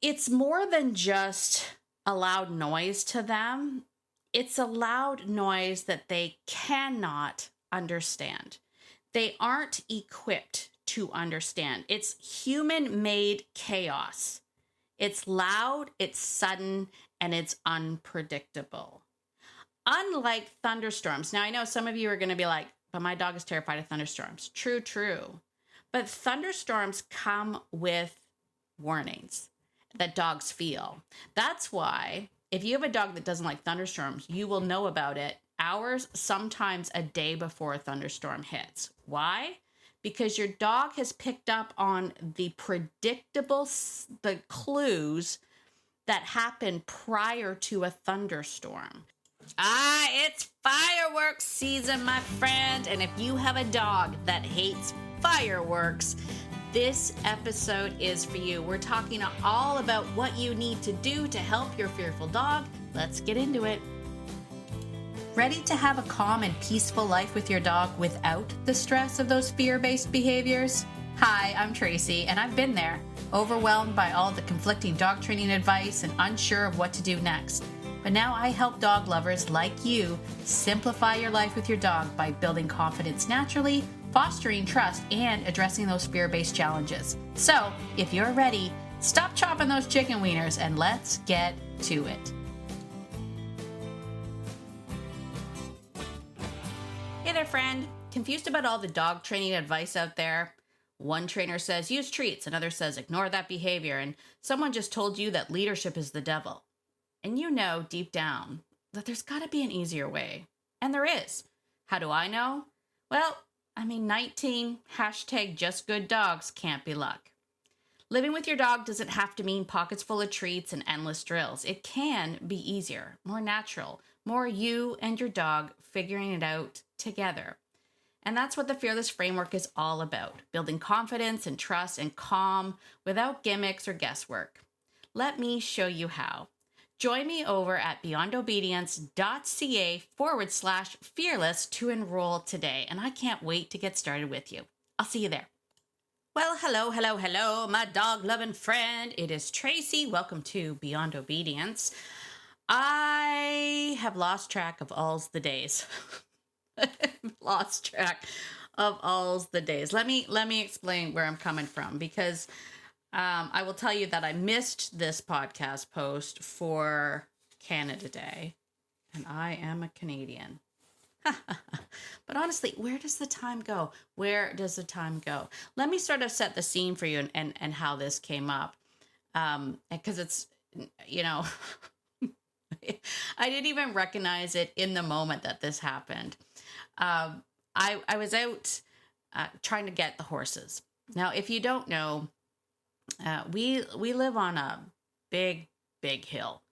it's more than just a loud noise to them. It's a loud noise that they cannot understand. They aren't equipped to understand. It's human-made chaos. It's loud, it's sudden, and it's unpredictable. Unlike thunderstorms. Now, I know some of you are going to be like, but my dog is terrified of thunderstorms. True, true. But thunderstorms come with warnings that dogs feel. That's why if you have a dog that doesn't like thunderstorms, you will know about it hours, sometimes a day before a thunderstorm hits. Why? Because your dog has picked up on the clues that happen prior to a thunderstorm. It's fireworks season, my friend. And if you have a dog that hates fireworks, this episode is for you. We're talking all about what you need to do to help your fearful dog. Let's get into it. Ready to have a calm and peaceful life with your dog without the stress of those fear-based behaviors? Hi, I'm Tracy, and I've been there, overwhelmed by all the conflicting dog training advice and unsure of what to do next. But now I help dog lovers like you simplify your life with your dog by building confidence naturally, fostering trust, and addressing those fear-based challenges. So, if you're ready, stop chopping those chicken wieners and let's get to it. Hey there, friend. Confused about all the dog training advice out there? One trainer says use treats, another says ignore that behavior, and someone just told you that leadership is the devil. And you know deep down that there's got to be an easier way. And there is. How do I know? Well, 19 #just good dogs can't be luck. Living with your dog doesn't have to mean pockets full of treats and endless drills. It can be easier, more natural, more you and your dog figuring it out together. And that's what the Fearless Framework is all about, building confidence and trust and calm without gimmicks or guesswork. Let me show you how. Join me over at beyondobedience.ca/fearless to enroll today. And I can't wait to get started with you. I'll see you there. Well, hello, my dog-loving friend. It is Tracy. Welcome to Beyond Obedience. I have lost track of all's the days. Lost track of all's the days. Let me explain where I'm coming from, because I will tell you that I missed this podcast post for Canada Day, and I am a Canadian. But honestly, where does the time go? Where does the time go? Let me sort of set the scene for you and how this came up. Because it's, I didn't even recognize it in the moment that this happened. I was out trying to get the horses. Now, if you don't know, we live on a big hill.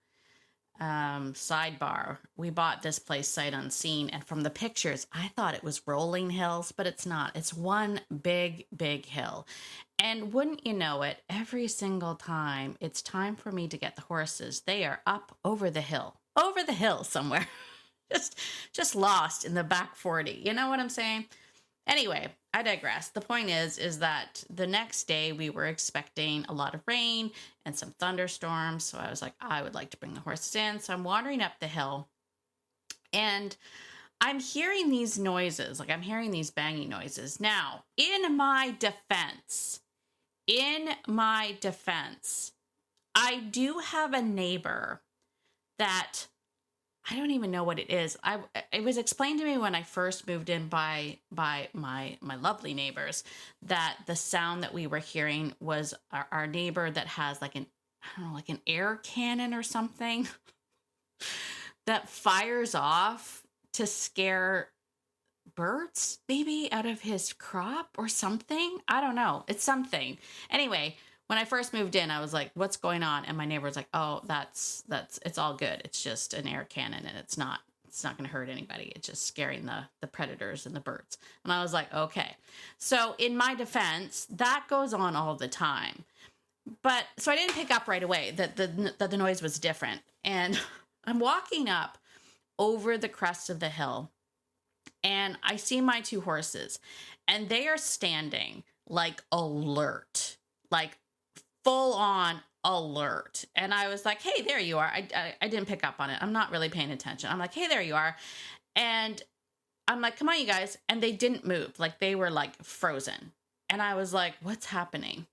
Sidebar, we bought this place sight unseen, and from the pictures, I thought it was rolling hills, but it's not. It's one big hill. And wouldn't you know it, every single time it's time for me to get the horses, they are up over the hill somewhere, just lost in the back 40. You know what I'm saying? Anyway, I digress. The point is that the next day we were expecting a lot of rain and some thunderstorms. So I was like, I would like to bring the horses in. So I'm wandering up the hill and I'm hearing these noises, like I'm hearing these banging noises. Now, in my defense, I do have a neighbor that I don't even know what it is. It was explained to me when I first moved in by my lovely neighbors that the sound that we were hearing was our neighbor that has like an air cannon or something that fires off to scare birds maybe out of his crop or something. I don't know. It's something. Anyway, when I first moved in, I was like, what's going on? And my neighbor was like, oh, that's it's all good. It's just an air cannon and it's not going to hurt anybody. It's just scaring the predators and the birds. And I was like, okay. So in my defense, that goes on all the time. But so I didn't pick up right away that the noise was different. And I'm walking up over the crest of the hill and I see my two horses and they are standing like alert, like full on alert. And I was like, hey, there you are. I didn't pick up on it. I'm not really paying attention. I'm like, hey, there you are. And I'm like, come on, you guys. And they didn't move. Like they were like frozen. And I was like, what's happening?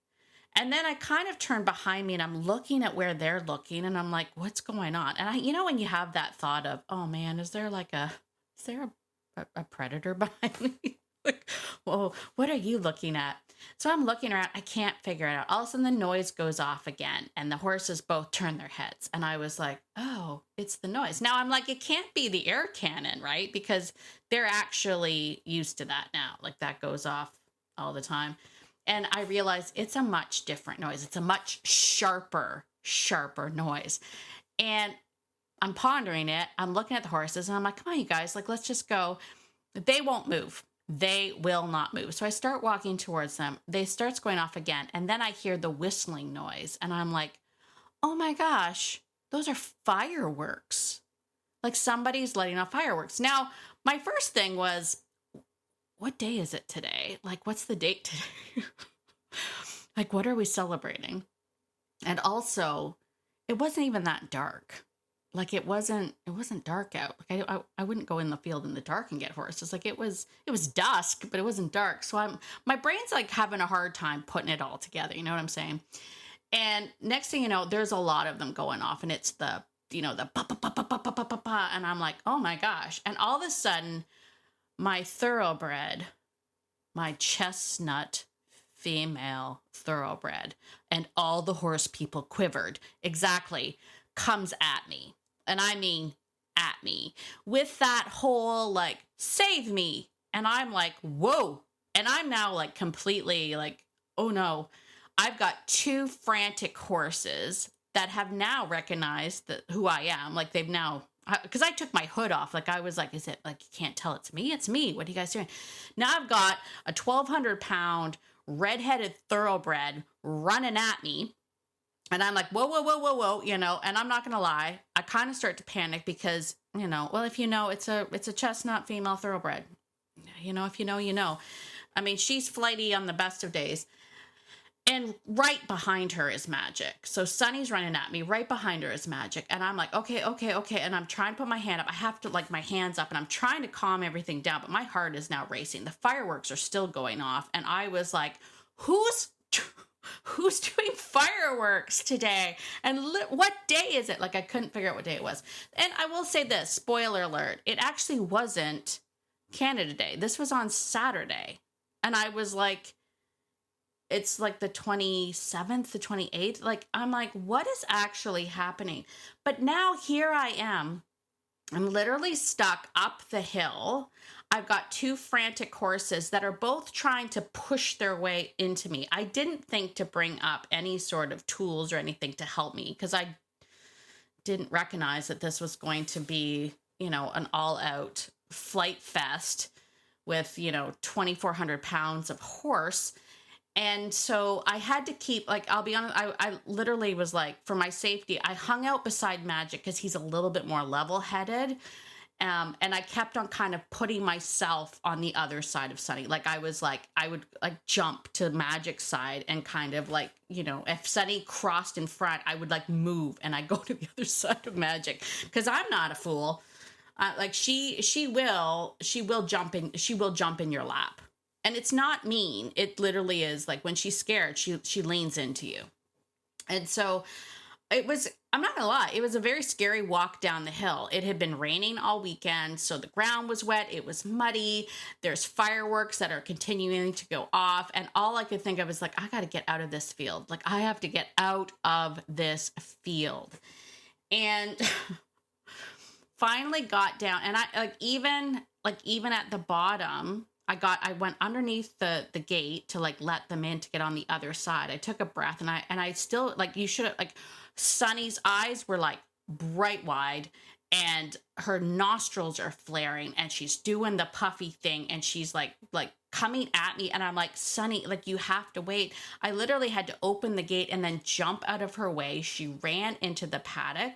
And then I kind of turned behind me and I'm looking at where they're looking and I'm like, what's going on? And when you have that thought of, oh man, is there a predator behind me? Like, whoa, what are you looking at? So I'm looking around. I can't figure it out. All of a sudden the noise goes off again and the horses both turn their heads. And I was like, oh, it's the noise. Now I'm like, it can't be the air cannon, right? Because they're actually used to that now. Like that goes off all the time. And I realized it's a much different noise. It's a much sharper noise. And I'm pondering it. I'm looking at the horses and I'm like, come on, you guys, like, let's just go. They won't move. They will not move. So I start walking towards them. They starts going off again. And then I hear the whistling noise. And I'm like, oh my gosh, those are fireworks. Like somebody's letting off fireworks. Now, my first thing was, what day is it today? Like, what's the date today? Like, what are we celebrating? And it wasn't even that dark. Like, it wasn't dark out. Like, I wouldn't go in the field in the dark and get horses. Like, it was dusk, but it wasn't dark. So my brain's like having a hard time putting it all together. You know what I'm saying? And next thing you know, there's a lot of them going off and it's the ba ba ba ba ba ba ba ba ba, and I'm like, oh my gosh. And all of a sudden, my thoroughbred, my chestnut female thoroughbred, and all the horse people quivered, exactly, comes at me. And I mean, at me, with that whole like, save me. And I'm like, whoa. And I'm now like completely like, oh no, I've got two frantic horses that have now recognized who I am. Like they've now, because I took my hood off. Like I was like, is it like, you can't tell it's me? It's me. What are you guys doing? Now I've got a 1,200-pound redheaded thoroughbred running at me. And I'm like, whoa, whoa, whoa, whoa, whoa, and I'm not going to lie. I kind of start to panic because, well, if it's a chestnut female thoroughbred, if you know, you know. I mean, she's flighty on the best of days. And right behind her is Magic. So Sunny's running at me. Right behind her is Magic. And I'm like, okay. And I'm trying to put my hand up. I have to like my hands up and I'm trying to calm everything down. But my heart is now racing. The fireworks are still going off. And I was like, who's doing fireworks today? And what day is it? Like I couldn't figure out what day it was. And I will say this, spoiler alert, it actually wasn't Canada Day. This was on Saturday. And I was like, it's like the 27th, the 28th. Like, I'm like, what is actually happening? But now here I am. I'm literally stuck up the hill. I've got two frantic horses that are both trying to push their way into me. I didn't think to bring up any sort of tools or anything to help me because I didn't recognize that this was going to be, an all-out flight fest with, 2,400 pounds of horse. And so I had to keep, like, I'll be honest, I literally was like, for my safety, I hung out beside Magic because he's a little bit more level-headed. And I kept on kind of putting myself on the other side of Sunny. Like, I would like jump to Magic's side and kind of like, if Sunny crossed in front, I would like move and I go to the other side of Magic because I'm not a fool. Like she will jump in your lap. And it's not mean. It literally is like when she's scared, she leans into you. And so I'm not gonna lie, it was a very scary walk down the hill. It had been raining all weekend, so the ground was wet, it was muddy, there's fireworks that are continuing to go off, and all I could think of is like, I gotta get out of this field. Like, I have to get out of this field. And finally got down, and I even at the bottom, I went underneath the gate to like let them in to get on the other side. I took a breath and I still like, you should have, like, Sunny's eyes were like bright wide and her nostrils are flaring and she's doing the puffy thing and she's like coming at me. And I'm like, Sunny, like, you have to wait. I literally had to open the gate and then jump out of her way. She ran into the paddock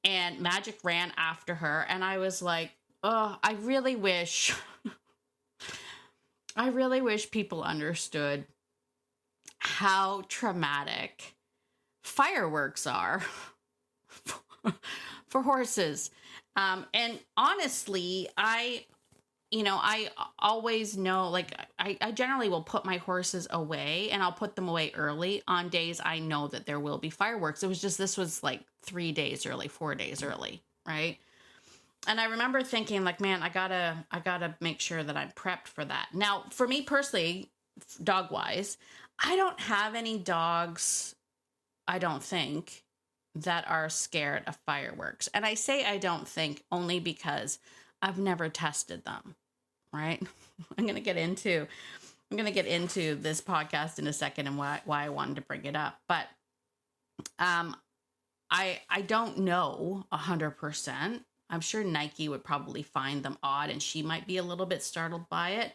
and Magic ran after her. And I was like, oh, I really wish people understood how traumatic fireworks are for horses. And honestly, I always know, like, I generally will put my horses away, and I'll put them away early on days I know that there will be fireworks. It was just, this was like 3 days early, 4 days early, right? And I remember thinking, like, man, I gotta make sure that I'm prepped for that. Now, for me personally, dog wise, I don't have any dogs, I don't think, that are scared of fireworks. And I say I don't think only because I've never tested them, right? I'm going to get into this podcast in a second and why I wanted to bring it up. But I don't know 100%. I'm sure Nike would probably find them odd, and she might be a little bit startled by it.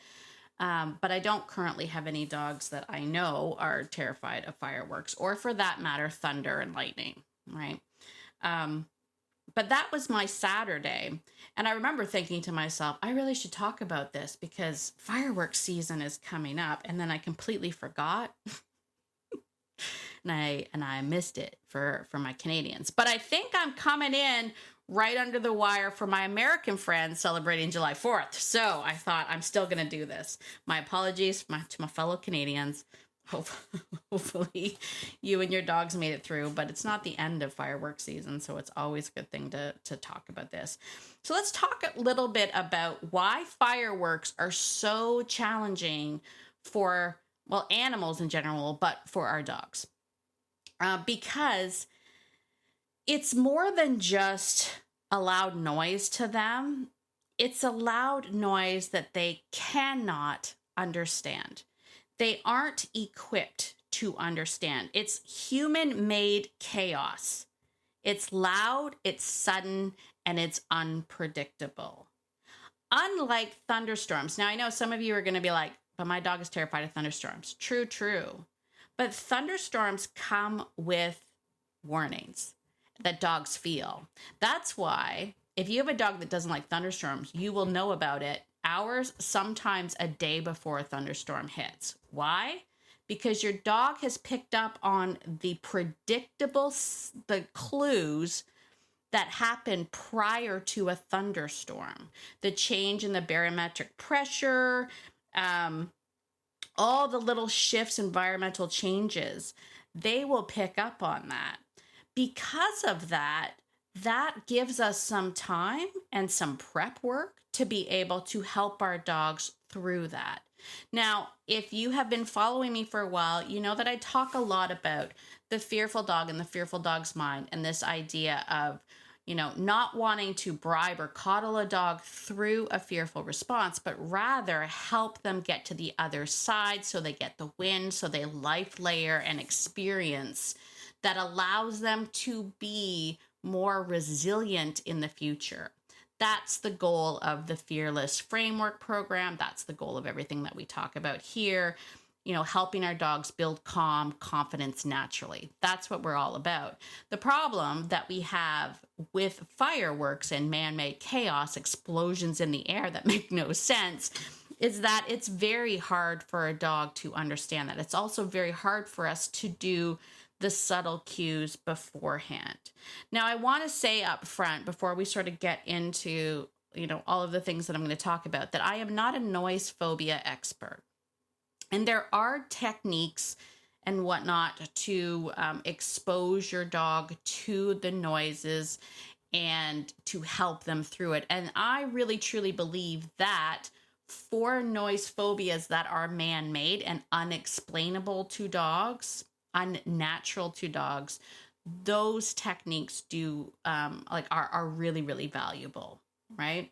But I don't currently have any dogs that I know are terrified of fireworks, or for that matter, thunder and lightning, right? But that was my Saturday. And I remember thinking to myself, I really should talk about this because fireworks season is coming up. And then I completely forgot. and I missed it for my Canadians. But I think I'm coming in right under the wire for my American friends celebrating July 4th. So I thought, I'm still going to do this. My apologies to my fellow Canadians. Hopefully you and your dogs made it through, but it's not the end of fireworks season, so it's always a good thing to talk about this. So let's talk a little bit about why fireworks are so challenging for, well, animals in general, but for our dogs. Because it's more than just a loud noise to them. It's a loud noise that they cannot understand. They aren't equipped to understand. It's human-made chaos. It's loud, it's sudden, and it's unpredictable. Unlike thunderstorms. Now, I know some of you are going to be like, but my dog is terrified of thunderstorms. True. But thunderstorms come with warnings that dogs feel. That's why if you have a dog that doesn't like thunderstorms, you will know about it hours, sometimes a day before a thunderstorm hits. Why? Because your dog has picked up on the clues that happen prior to a thunderstorm. The change in the barometric pressure, all the little shifts, environmental changes, they will pick up on that. Because of that, that gives us some time and some prep work to be able to help our dogs through that. Now, if you have been following me for a while, you know that I talk a lot about the fearful dog and the fearful dog's mind, and this idea of, not wanting to bribe or coddle a dog through a fearful response, but rather help them get to the other side so they get the win, so they life layer an experience that allows them to be more resilient in the future. That's the goal of the Fearless Framework program. That's the goal of everything that we talk about here, helping our dogs build calm, confidence naturally. That's what we're all about. The problem that we have with fireworks and man-made chaos, explosions in the air that make no sense, is that it's very hard for a dog to understand that. It's also very hard for us to do the subtle cues beforehand. Now, I want to say up front, before we sort of get into, all of the things that I'm going to talk about, that I am not a noise phobia expert. And there are techniques and whatnot to expose your dog to the noises and to help them through it. And I really, truly believe that for noise phobias that are man-made and unexplainable to dogs, unnatural to dogs, those techniques are really, really valuable, right?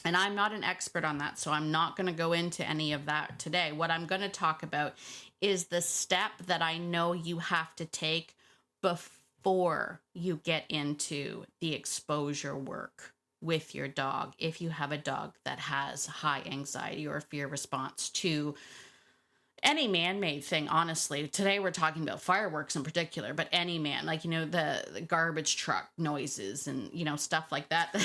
And I'm not an expert on that, so I'm not going to go into any of that today. What I'm going to talk about is the step that I know you have to take before you get into the exposure work with your dog, if you have a dog that has high anxiety or fear response to any man-made thing. Honestly, today we're talking about fireworks in particular, but any the garbage truck noises and stuff like that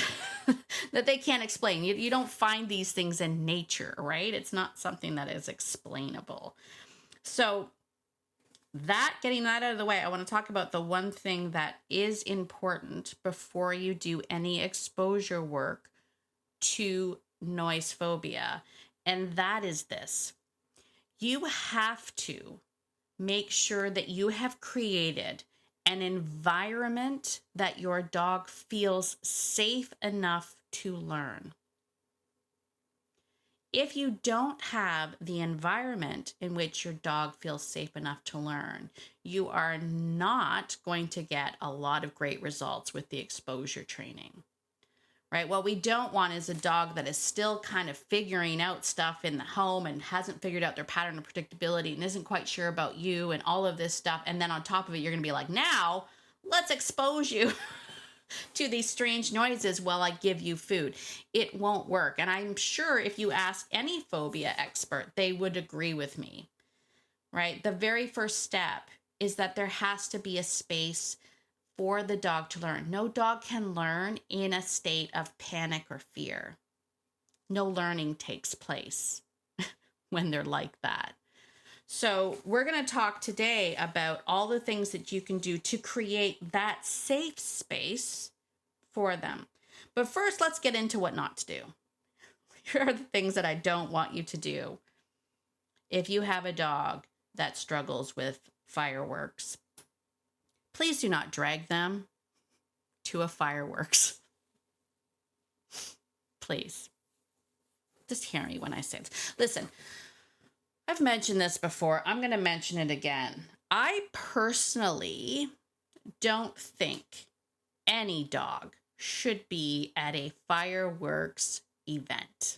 that they can't explain. You don't find these things in nature, right? It's not something that is explainable. So getting that out of the way, I want to talk about the one thing that is important before you do any exposure work to noise phobia. And that is this: you have to make sure that you have created an environment that your dog feels safe enough to learn. If you don't have the environment in which your dog feels safe enough to learn, you are not going to get a lot of great results with the exposure training, right? What we don't want is a dog that is still kind of figuring out stuff in the home and hasn't figured out their pattern of predictability and isn't quite sure about you and all of this stuff. And then on top of it, you're going to be like, now let's expose you to these strange noises while I give you food. It won't work. And I'm sure if you ask any phobia expert, they would agree with me, right? The very first step is that there has to be a space for the dog to learn. No dog can learn in a state of panic or fear. No learning takes place when they're like that. So we're going to talk today about all the things that you can do to create that safe space for them. But first, let's get into what not to do. Here are the things that I don't want you to do if you have a dog that struggles with fireworks. Please do not drag them to a fireworks. Please. Just hear me when I say this. Listen, I've mentioned this before. I'm going to mention it again. I personally don't think any dog should be at a fireworks event.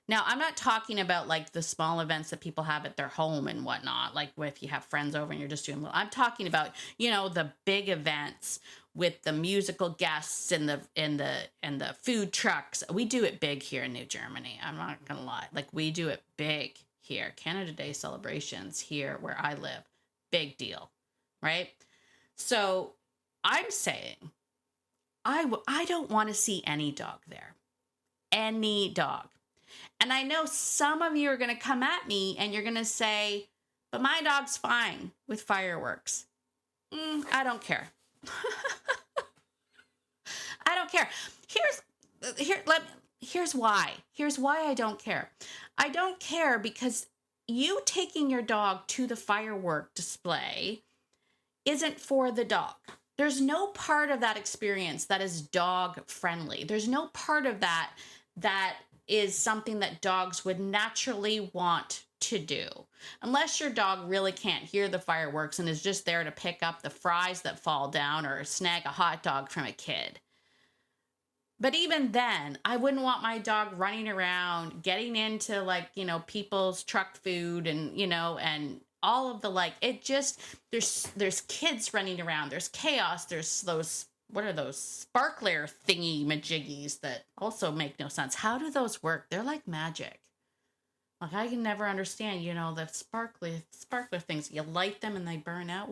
Now, I'm not talking about like the small events that people have at their home and whatnot, like if you have friends over and you're just doing, I'm talking about, the big events with the musical guests and the food trucks. We do it big here in New Germany. I'm not going to lie. Like, we do it big here. Canada Day celebrations here where I live. Big deal, right? So I'm saying I don't want to see any dog there. Any dog. And I know some of you are going to come at me and you're going to say, but my dog's fine with fireworks. I don't care. I don't care. Here's why. Here's why I don't care. I don't care because you taking your dog to the firework display isn't for the dog. There's no part of that experience that is dog friendly. There's no part of that is something that dogs would naturally want to do. Unless your dog really can't hear the fireworks and is just there to pick up the fries that fall down or snag a hot dog from a kid. But even then, I wouldn't want my dog running around, getting into people's truck food and all of the there's kids running around, there's chaos, there's those, what are those sparkler thingy majiggies that also make no sense. How do those work? They're like magic. Like, I can never understand, the sparkler things. You light them and they burn out.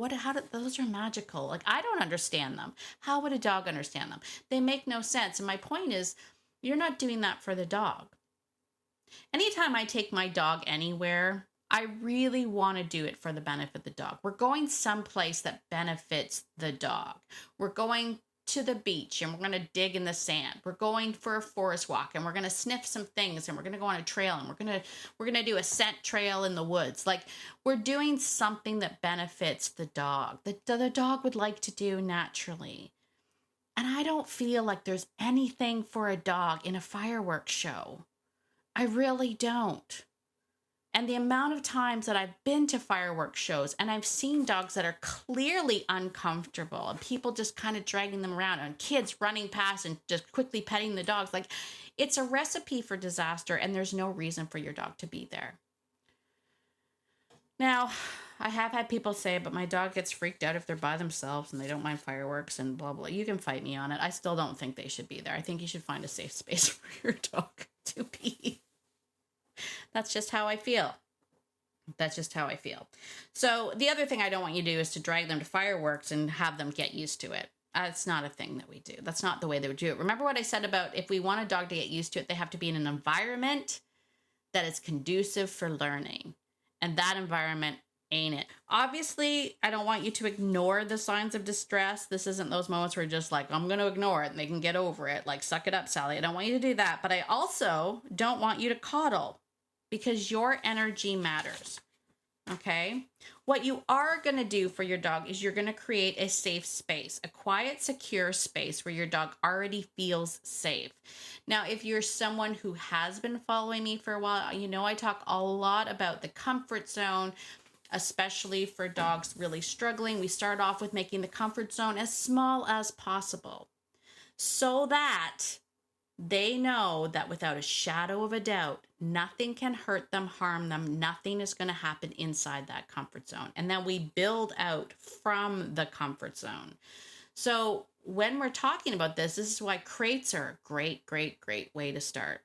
Those are magical. Like, I don't understand them. How would a dog understand them? They make no sense. And my point is, you're not doing that for the dog. Anytime I take my dog anywhere, I really want to do it for the benefit of the dog. We're going someplace that benefits the dog. We're going to the beach and we're going to dig in the sand. We're going for a forest walk and we're going to sniff some things and we're going to go on a trail and we're going to do a scent trail in the woods. Like, we're doing something that benefits the dog, that the dog would like to do naturally. And I don't feel like there's anything for a dog in a fireworks show. I really don't. And the amount of times that I've been to fireworks shows and I've seen dogs that are clearly uncomfortable and people just kind of dragging them around and kids running past and just quickly petting the dogs. Like, it's a recipe for disaster and there's no reason for your dog to be there. Now, I have had people say, but my dog gets freaked out if they're by themselves and they don't mind fireworks and blah, blah. You can fight me on it. I still don't think they should be there. I think you should find a safe space for your dog to be. That's just how I feel. So the other thing I don't want you to do is to drag them to fireworks and have them get used to it. That's not a thing that we do. That's not the way they would do it. Remember what I said about if we want a dog to get used to it, they have to be in an environment that is conducive for learning. And that environment ain't it? Obviously, I don't want you to ignore the signs of distress. This isn't those moments where you're just like, I'm going to ignore it and they can get over it. Like, suck it up, Sally. I don't want you to do that. But I also don't want you to coddle, because your energy matters. Okay? What you are going to do for your dog is you're going to create a safe space, a quiet, secure space where your dog already feels safe. Now, if you're someone who has been following me for a while, you know I talk a lot about the comfort zone, especially for dogs really struggling. We start off with making the comfort zone as small as possible so that they know that without a shadow of a doubt, nothing can hurt them, harm them. Nothing is going to happen inside that comfort zone. And then we build out from the comfort zone. So when we're talking about this is why crates are a great, great, great way to start.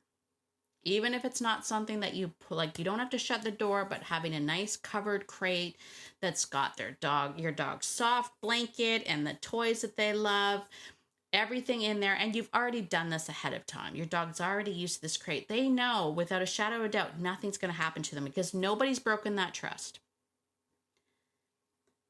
Even if it's not something that you put, like, you don't have to shut the door, but having a nice covered crate that's got your dog's soft blanket and the toys that they love, everything in there, and you've already done this ahead of time. Your dog's already used to this crate. They know without a shadow of a doubt nothing's going to happen to them because nobody's broken that trust.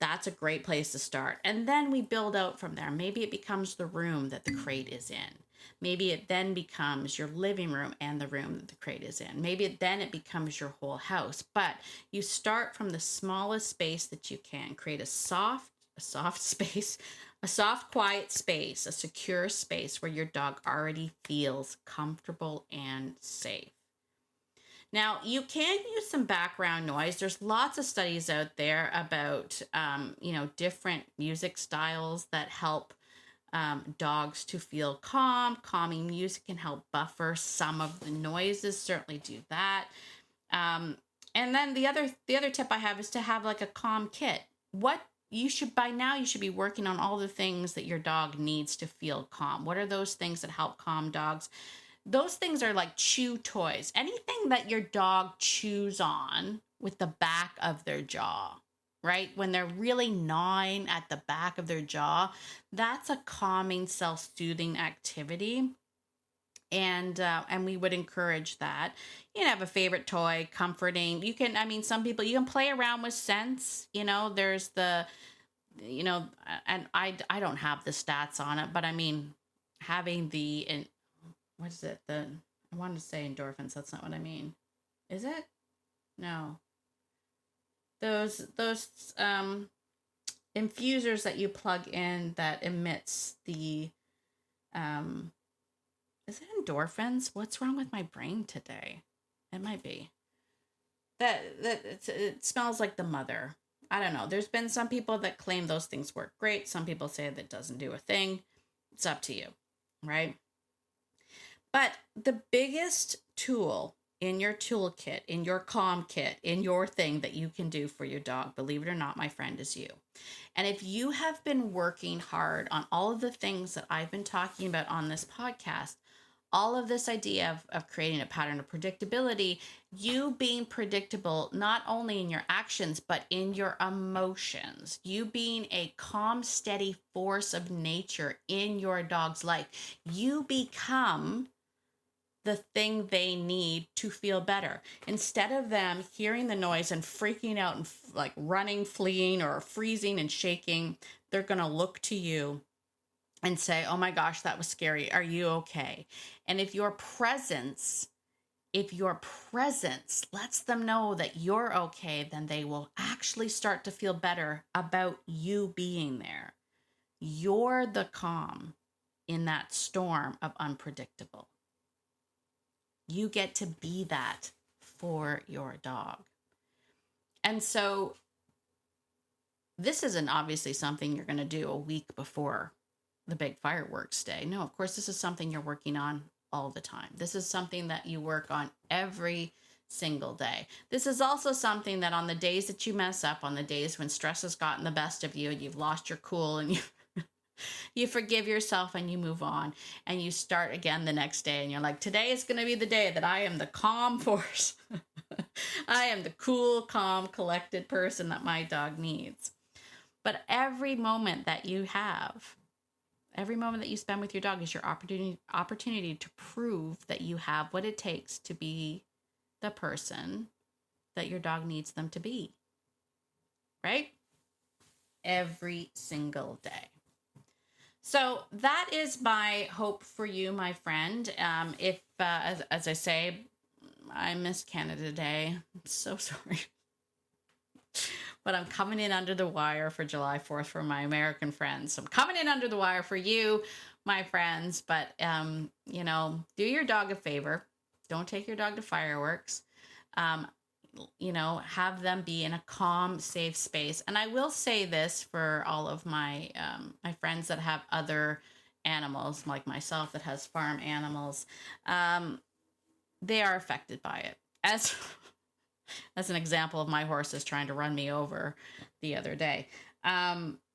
That's a great place to start. And then we build out from there. Maybe it becomes the room that the crate is in. Maybe it then becomes your living room and the room that the crate is in. Maybe it becomes your whole house. But you start from the smallest space that you can. Create a soft space, a soft, quiet space, a secure space where your dog already feels comfortable and safe. Now, you can use some background noise. There's lots of studies out there about, different music styles that help dogs to feel calm. Calming music can help buffer some of the noises. Certainly do that. And then the other tip I have is to have like a calm kit. You should be working on all the things that your dog needs to feel calm. What are those things that help calm dogs? Those things are like chew toys. Anything that your dog chews on with the back of their jaw, right? When they're really gnawing at the back of their jaw, that's a calming, self-soothing activity. And we would encourage that. You can have a favorite toy, comforting. Some people, you can play around with scents. There's and I don't have the stats on it, but having what is it? I wanted to say endorphins. That's not what I mean. Is it? No. Those infusers that you plug in that emits the is it endorphins? What's wrong with my brain today? It might be. It smells like the mother. I don't know. There's been some people that claim those things work great. Some people say that doesn't do a thing. It's up to you, right? But the biggest tool in your toolkit, in your calm kit, in your thing that you can do for your dog, believe it or not, my friend, is you. And if you have been working hard on all of the things that I've been talking about on this podcast, all of this idea of creating a pattern of predictability, you being predictable not only in your actions, but in your emotions, you being a calm, steady force of nature in your dog's life, you become the thing they need to feel better. Instead of them hearing the noise and freaking out and like running, fleeing, or freezing and shaking, they're going to look to you and say, oh my gosh, that was scary. Are you okay? And if your presence lets them know that you're okay, then they will actually start to feel better about you being there. You're the calm in that storm of unpredictable. You get to be that for your dog. And so this isn't obviously something you're going to do a week before the big fireworks day. No, of course, this is something you're working on all the time. This is something that you work on every single day. This is also something that on the days that you mess up, on the days when stress has gotten the best of you and you've lost your cool and you forgive yourself and you move on and you start again the next day and you're like, today is going to be the day that I am the calm force. I am the cool, calm, collected person that my dog needs. But every moment that you have, every moment that you spend with your dog is your opportunity to prove that you have what it takes to be the person that your dog needs them to be. right? Every single day. So that is my hope for you, my friend. If, as I say, I miss Canada Day. I'm so sorry. But I'm coming in under the wire for July 4th for my American friends. So I'm coming in under the wire for you, my friends. But, do your dog a favor. Don't take your dog to fireworks. Have them be in a calm, safe space. And I will say this for all of my my friends that have other animals, like myself, that has farm animals. They are affected by it. As an example of my horses trying to run me over the other day.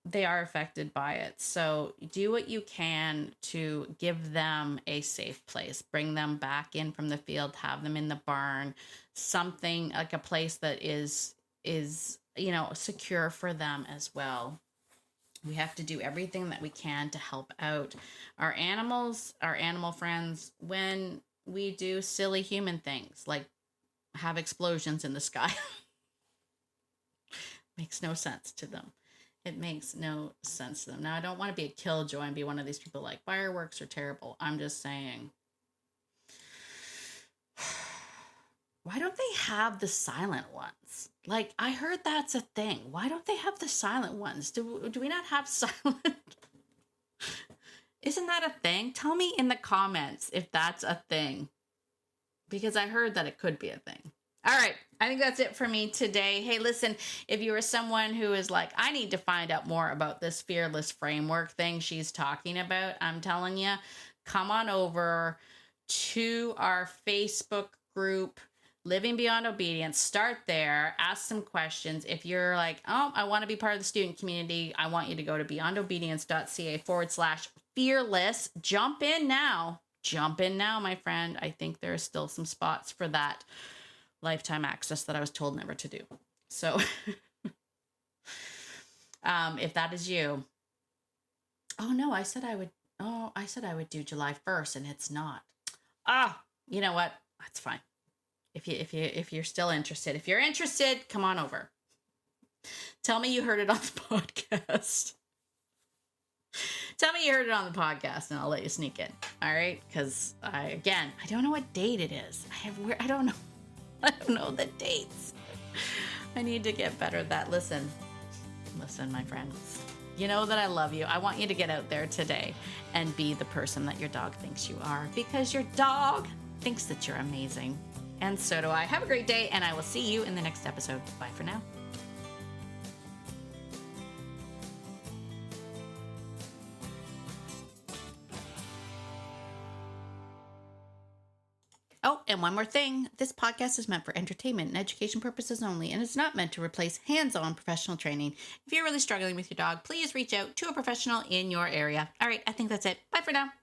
They are affected by it. So do what you can to give them a safe place. Bring them back in from the field, have them in the barn, something like a place that is secure for them as well. We have to do everything that we can to help out our animals, our animal friends, when we do silly human things like have explosions in the sky. Makes no sense to them. It makes no sense to them. Now, I don't want to be a killjoy and be one of these people like fireworks are terrible. I'm just saying, why don't they have the silent ones? Like, I heard that's a thing. Why don't they have the silent ones? Do we not have silent? Isn't that a thing? Tell me in the comments if that's a thing, because I heard that it could be a thing. All right. I think that's it for me today. Hey, listen, if you are someone who is like, I need to find out more about this fearless framework thing she's talking about, I'm telling you, come on over to our Facebook group, Living Beyond Obedience. Start there. Ask some questions. If you're like, oh, I want to be part of the student community, I want you to go to beyondobedience.ca/fearless. Jump in now. Jump in now, my friend. I think there are still some spots for that lifetime access that I was told never to do. So if that is you, I said I would do July 1st and it's not. You know what? That's fine. If you're still interested, if you're interested, come on over. Tell me you heard it on the podcast. Tell me you heard it on the podcast and I'll let you sneak in. All right. Cause I don't know what date it is. I don't know. I don't know the dates. I need to get better at that. Listen, my friends. You know that I love you. I want you to get out there today and be the person that your dog thinks you are, because your dog thinks that you're amazing. And so do I. Have a great day, and I will see you in the next episode. Bye for now. Oh, and one more thing. This podcast is meant for entertainment and education purposes only, and it's not meant to replace hands-on professional training. If you're really struggling with your dog, please reach out to a professional in your area. All right, I think that's it. Bye for now.